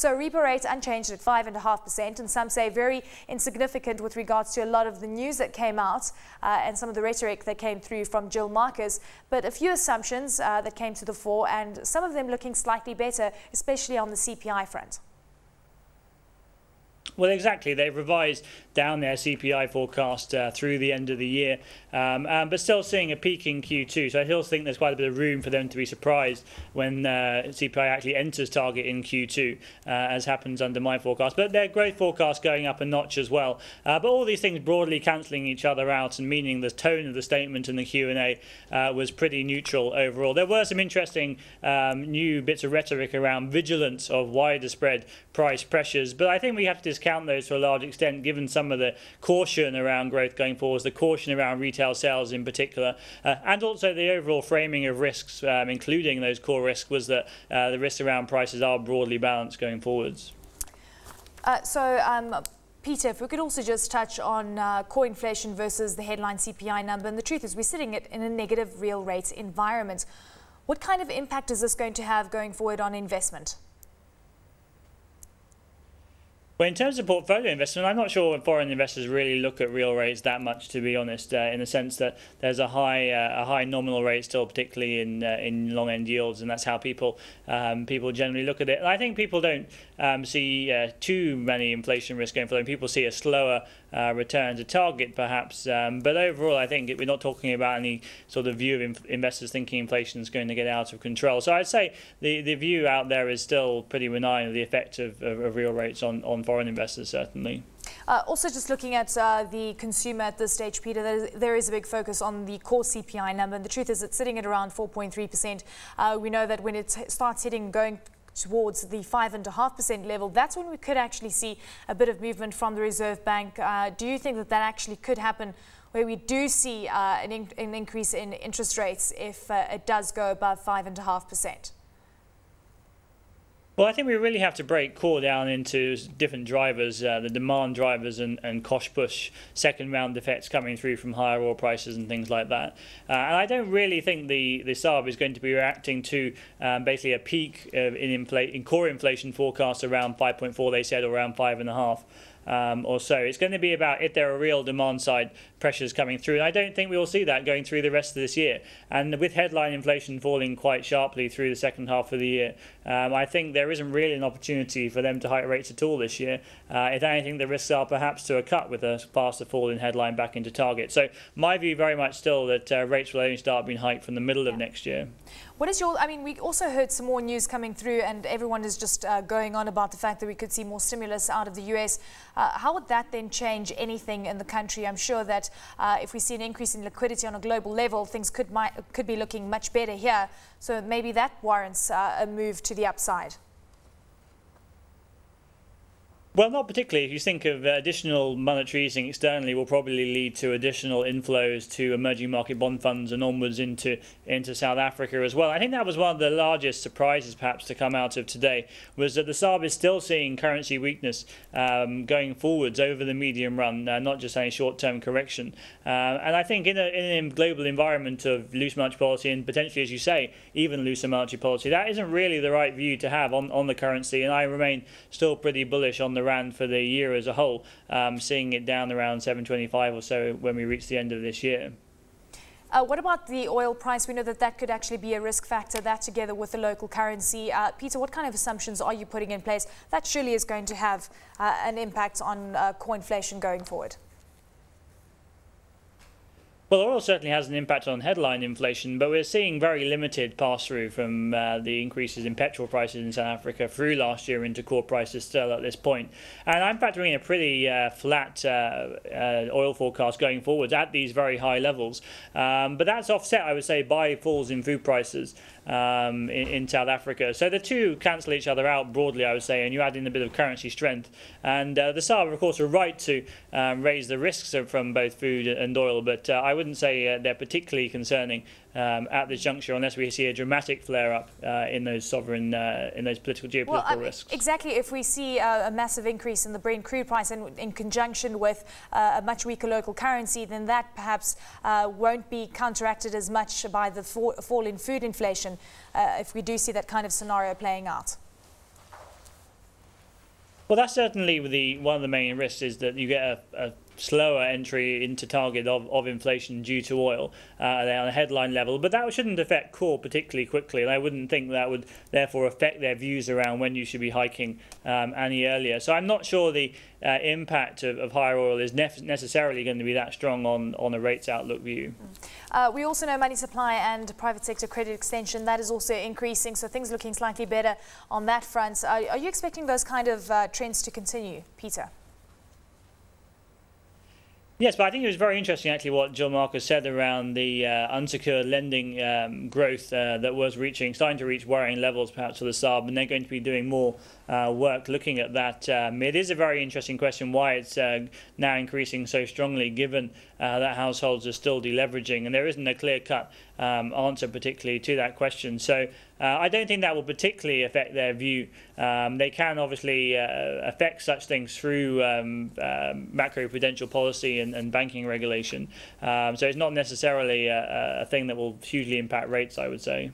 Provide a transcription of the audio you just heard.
So repo rate unchanged at 5.5%, and some say very insignificant with regards to a lot of the news that came out and some of the rhetoric that came through from Gill Marcus. But a few assumptions that came to the fore, and some of them looking slightly better, especially on the CPI front. Well, exactly. They've revised down their CPI forecast through the end of the year, but still seeing a peak in Q2. So I still think there's quite a bit of room for them to be surprised when CPI actually enters target in Q2, as happens under my forecast. But their growth forecast going up a notch as well. But all these things broadly cancelling each other out, and meaning the tone of the statement and the Q&A was pretty neutral overall. There were some interesting new bits of rhetoric around vigilance of wider spread price pressures, but I think we have to discount those to a large extent, given some of the caution around growth going forwards, the caution around retail sales in particular, and also the overall framing of risks, including those core risks, was that the risks around prices are broadly balanced going forwards. Peter, if we could also just touch on core inflation versus the headline CPI number. And the truth is we're sitting in a negative real rate environment. What kind of impact is this going to have going forward on investment? Well, in terms of portfolio investment, I'm not sure foreign investors really look at real rates that much, to be honest, in the sense that there's a high nominal rate still, particularly in long end yields, and that's how people generally look at it. And I think people don't see too many inflation risks going forward. People see a slower return to target, perhaps, but overall, I think we're not talking about any sort of view of investors thinking inflation is going to get out of control. So I'd say the view out there is still pretty benign of the effect of real rates on foreign investors, certainly. Also, just looking at the consumer at this stage, Peter, there is a big focus on the core CPI number, and the truth is it's sitting at around 4.3%. We know that when it starts going towards the 5.5% level, that's when we could actually see a bit of movement from the Reserve Bank. Do you think that actually could happen, where we do see an increase in interest rates if it does go above 5.5%? Well, I think we really have to break core down into different drivers, the demand drivers and cost push second round effects coming through from higher oil prices and things like that. And I don't really think the SARB is going to be reacting to basically a peak in core inflation forecast around 5.4, they said, or around 5.5. Or so. It's going to be about if there are real demand side pressures coming through, and I don't think we will see that going through the rest of this year. And with headline inflation falling quite sharply through the second half of the year, I think there isn't really an opportunity for them to hike rates at all this year. If anything, the risks are perhaps to a cut with a faster fall in headline back into target. So my view very much still that rates will only start being hiked from the middle of next year. What is your, I mean, we also heard some more news coming through, and everyone is just going on about the fact that we could see more stimulus out of the US. How would that then change anything in the country? I'm sure that if we see an increase in liquidity on a global level, things could be looking much better here. So maybe that warrants a move to the upside. Well, not particularly. If you think of additional monetary easing externally will probably lead to additional inflows to emerging market bond funds and onwards into South Africa as well. I think that was one of the largest surprises perhaps to come out of today, was that the SARB is still seeing currency weakness going forwards over the medium run, not just any short-term correction. And I think in a global environment of loose monetary policy and potentially, as you say, even looser monetary policy, that isn't really the right view to have on the currency, and I remain still pretty bullish on the rand for the year as a whole, seeing it down around 725 or so when we reach the end of this year. What about the oil price? We know that could actually be a risk factor, that together with the local currency. Peter, what kind of assumptions are you putting in place? That surely is going to have an impact on core inflation going forward. Well, oil certainly has an impact on headline inflation, but we're seeing very limited pass-through from the increases in petrol prices in South Africa through last year into core prices still at this point. And I'm factoring in a pretty flat oil forecast going forwards at these very high levels. But that's offset, I would say, by falls in food prices in South Africa. So the two cancel each other out broadly, I would say, and you add in a bit of currency strength. And the SARB, of course, are right to raise the risks from both food and oil, but I wouldn't say they're particularly concerning at this juncture, unless we see a dramatic flare-up in those sovereign, in those political geopolitical risks. Exactly. If we see a massive increase in the Brent crude price, and in conjunction with a much weaker local currency, then that perhaps won't be counteracted as much by the fall in food inflation if we do see that kind of scenario playing out. Well, that's certainly one of the main risks, is that you get a slower entry into target of inflation due to oil on a headline level, but that shouldn't affect core particularly quickly, and I wouldn't think that would therefore affect their views around when you should be hiking any earlier. So I'm not sure the impact of higher oil is necessarily going to be that strong on a rates outlook view. We also know money supply and private sector credit extension, that is also increasing, so things looking slightly better on that front. Are you expecting those kind of trends to continue, Peter? Yes, but I think it was very interesting actually what Gill Marcus said around the unsecured lending growth that was starting to reach worrying levels perhaps for the SARB, and they're going to be doing more work looking at that. It is a very interesting question why it's now increasing so strongly, given that households are still deleveraging, and there isn't a clear-cut answer particularly to that question. So I don't think that will particularly affect their view. They can obviously affect such things through macroprudential policy and banking regulation. So it's not necessarily a thing that will hugely impact rates, I would say.